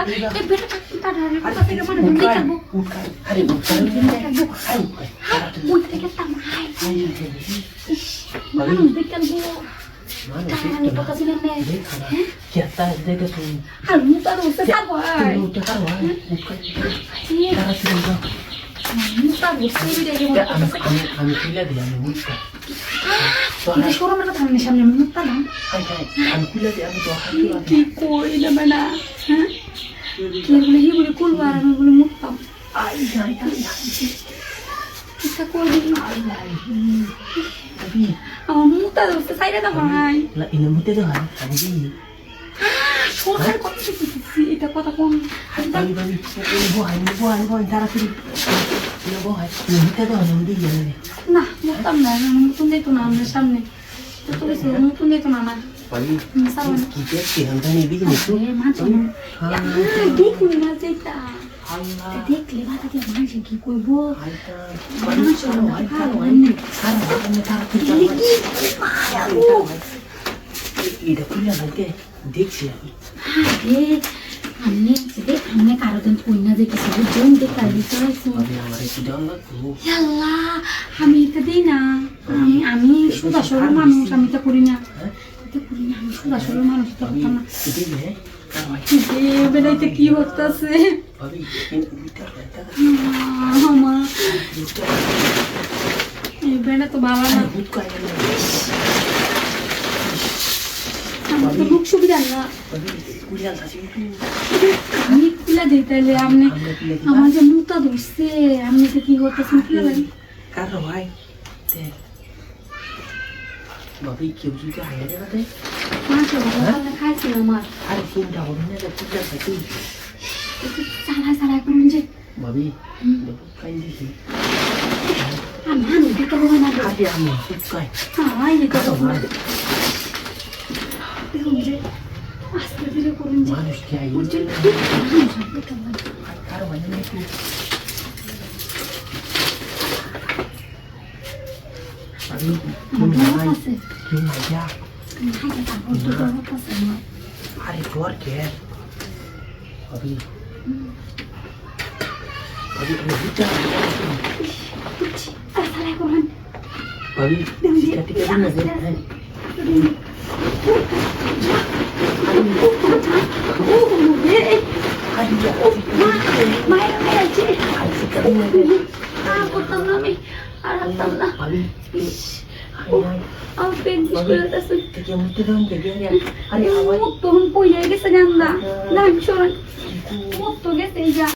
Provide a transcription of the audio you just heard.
ए बेटा ताडारे पता तेरे माने बंदी करबो अरे उठ থেকে তামাই मानो बिकलबो ताडारे पता ছিল না क्या ता देखे तू আর মুতার উঠতে থাকো तू तो कर वाई तारा सुन মুতার উঠতে বিরে আমি খুলে দিই আমি মুছটা এটা শোরুমের কথা আমি সামনে মুতা না আমি খুলে দিই আমি তো কি কই না মানে হ্যাঁ কি বলে কি বলে কোন বার আমি বলে মুতাম आई जाए এটা কই দিই अभी আমার মুতা উঠতে সাইরা দাও ভাই ला इन मुते तो है अभी সরকার কথা দিতেছি এটা কথা কোন बाबी बाबी वो तारा फिर वो है मुते तो है मुते ये না মুতাম না মুতুন দিত না আমার সামনে তো কিছু মুতুন দিত না আমার बाबी সামনে की के हम तो नहीं भी मुतु মাছ দেখুন না যেটা अल्लाह দেখলে বাতা দিয়ে মানুষ কি কইব आइता মানুষ तारा फिर इधर खुला बनते देख से আরে हमने देख हमने कारो दिन कोइना दे किसी को जोन दे काली तो अभी हमारे किधर लग तू याल्ला আমি এটা দেই না আমি সুদা সরল মানুষ আমি তো করি না এটা করি না আমি সুদা সরল মানুষ তো করতাম না किधर है करवाई এ বেলাইতে কি হচ্ছে अभी इन भीतर रहता আমা এ বেলা তো বাবা না भूत का है আমার তো লুক সুবিধা না अभी कुलिया था सी আমি খুলে দিই তাহলে আপনি আমার যে মুতা ধরছে আপনি তো কি হতেছে খুলে দেন करवाई ते बाबी क्यों जी का है ना ते মাসে বাবা খাইছি আমার अरे सुन जाओ ने तो कुलिया था सी সারা সারা করুন যে बाबी कहीं दी আমার দিকে বলে না आगे हम भूत का है হ্যাঁ এই তো দেখুন যে আস্তে ধীরে করুন যে मानुष क्या है উজ্জ্বল करवाई ने तू अभी আমার আছে क्यों आया হাই তারপর তো আমার আছে আমার अरे डोर के अभी अभी भूत সারা করুন अभी टिकट के दिन नजर है মায়ের আছে করতাম না আমি আর হাঁটতাম না अभी আমার পেট করে আছে क्या मुझे तो हम देखे हैं अरे आवाज তখন পইলে গেছে গান্দা না সরান মত গেছে যা